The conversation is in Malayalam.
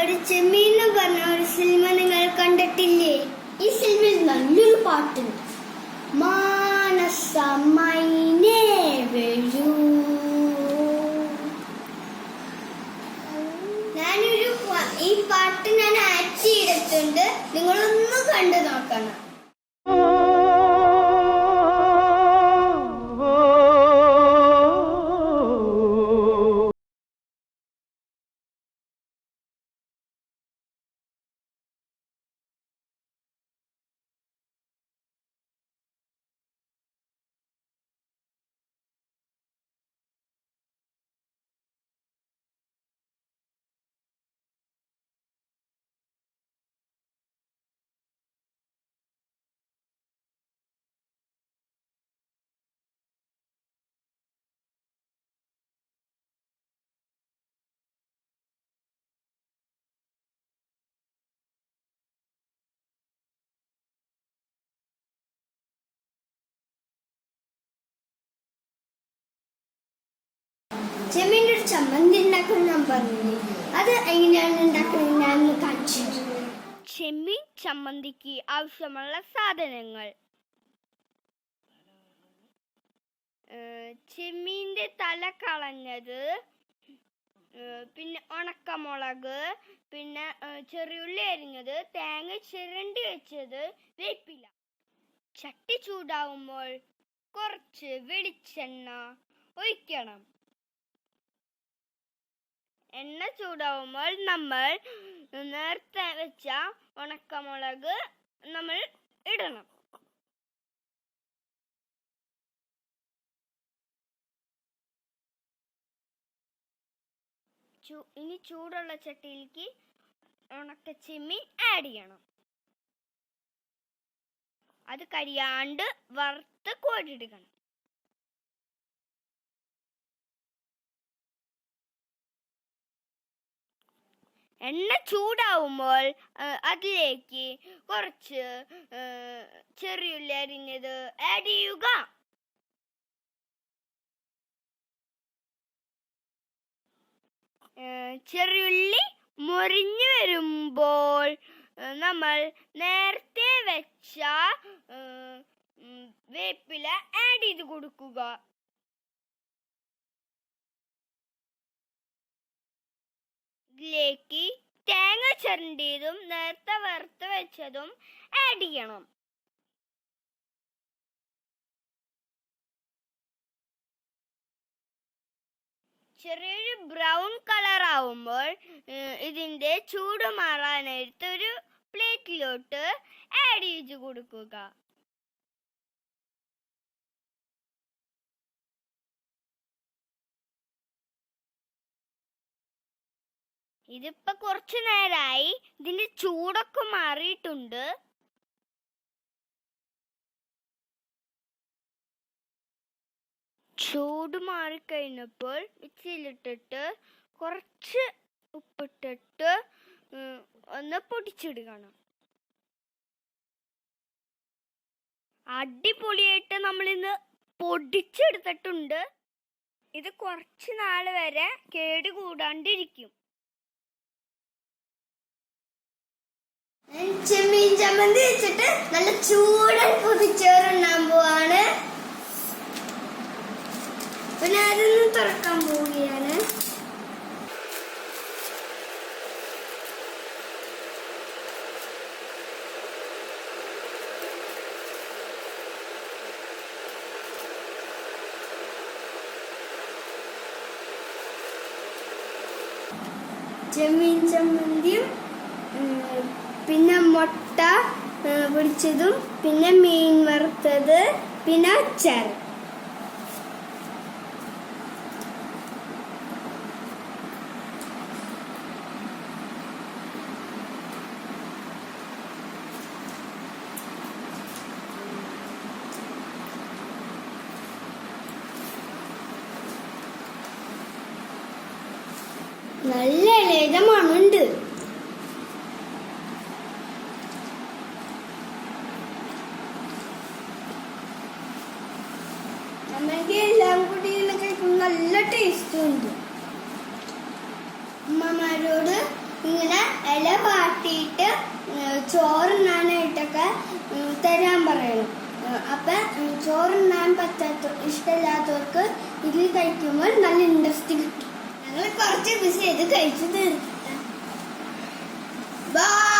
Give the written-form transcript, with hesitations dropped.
ഒരു ചെമ്മീൻ എന്ന് പറഞ്ഞ ഒരു സിനിമ നിങ്ങൾ കണ്ടിട്ടില്ലേ? ഈ സിനിമയിൽ നല്ലൊരു പാട്ടുണ്ട്. മാനസമൈനേ വരൂ. ഈ പാട്ട് ഞാൻ ആക്ട് ചെയ്തിട്ടുണ്ട്. നിങ്ങളൊന്ന് കണ്ടു നോക്കണം. ചെമ്മീൻ്റെ ഒരു ചമ്മന്തി ഉണ്ടാക്കണം ഞാൻ പറഞ്ഞില്ലേ? അത് എങ്ങനെയാണ് ഉണ്ടാക്കുന്നത് ഞാൻ കാണിച്ചു. ചെമ്മീൻ ചമ്മന്തിക്ക് ആവശ്യമുള്ള സാധനങ്ങൾ: ചെമ്മീൻ്റെ തല കളഞ്ഞത്, പിന്നെ ഉണക്കമുളക്, പിന്നെ ചെറിയുള്ളി അരിഞ്ഞത്, തേങ്ങ ചിരണ്ടി വെച്ചത്, വേപ്പില. ചട്ടി ചൂടാവുമ്പോൾ കുറച്ച് വെളിച്ചെണ്ണ ഒഴിക്കണം. എണ്ണ ചൂടാവുമ്പോൾ നമ്മൾ നേരത്തെ വെച്ച ഉണക്കമുളക് നമ്മൾ ഇടണം. ഇനി ചൂടുള്ള ചട്ടിയിലേക്ക് ഉണക്ക ചെമ്മീൻ ആഡ് ചെയ്യണം. അത് കരിയാണ്ട് വറുത്ത് കോരിയെടുക്കണം. എണ്ണ ചൂടാവുമ്പോൾ അതിലേക്ക് കുറച്ച് ചെറിയുള്ളി അരിഞ്ഞത് ആഡ് ചെയ്യുക. ചെറിയുള്ളി മൊരിഞ്ഞു വരുമ്പോൾ നമ്മൾ നേരത്തെ വെച്ച വേപ്പില ആഡ് ചെയ്ത് കൊടുക്കുക. ഇതിലേക്ക് തേങ്ങ ചിരണ്ടിയതും നേരത്തെ വറുത്ത് വെച്ചതും ആഡ് ചെയ്യണം. ചെറിയൊരു ബ്രൗൺ കളർ ആവുമ്പോൾ ഇതിന്റെ ചൂട് മാറാനായിട്ട് ഒരു പ്ലേറ്റിലോട്ട് ആഡ് ചെയ്ത് കൊടുക്കുക. ഇതിപ്പോ കുറച്ചു നേരമായി, ഇതിന്റെ ചൂടൊക്കെ മാറിയിട്ടുണ്ട്. ചൂട് മാറിക്കഴിഞ്ഞപ്പോൾ മിക്സിയിലിട്ടിട്ട് കുറച്ച് ഉപ്പിട്ടിട്ട് ഒന്ന് പൊടിച്ചെടുക്കണം. അടിപൊളിയായിട്ട് നമ്മളിന്ന് പൊടിച്ചെടുത്തിട്ടുണ്ട്. ഇത് കുറച്ച് നാൾ വരെ കേടുകൂടാണ്ടിരിക്കും. ചെമ്മീൻ ചമ്മന്തി വെച്ചിട്ട് നല്ല ചൂടൻ പൊതിച്ചോറുണ്ടാൻ പോവാണ്. പിന്നെ അതൊന്ന് തുറക്കാൻ പോവുകയാണ്. ചെമ്മീൻ ചമ്മന്തിയും പിന്നെ മുട്ട പൊടിച്ചതും പിന്നെ മീൻ വറുത്തത് പിന്നെ അച്ചാർ. നല്ല ലളിതമാണുണ്ട്. നമ്മൾക്ക് എല്ലാം കൂടി കഴിക്കുമ്പോൾ നല്ല ടേസ്റ്റും ഉണ്ട്. അമ്മമാരോട് ഇങ്ങനെ ചോറുണ്ണാനായിട്ടൊക്കെ തരാൻ പറയണം. അപ്പൊ ചോറുണ്ണാൻ ഇഷ്ടമില്ലാത്തവർക്ക് ഇതിൽ കഴിക്കുമ്പോൾ നല്ല ഇൻട്രസ്റ്റ് കിട്ടും. ഞങ്ങൾ കുറച്ച് ദിവസം ഇത് കഴിച്ചു തീർക്കാം. ബൈ.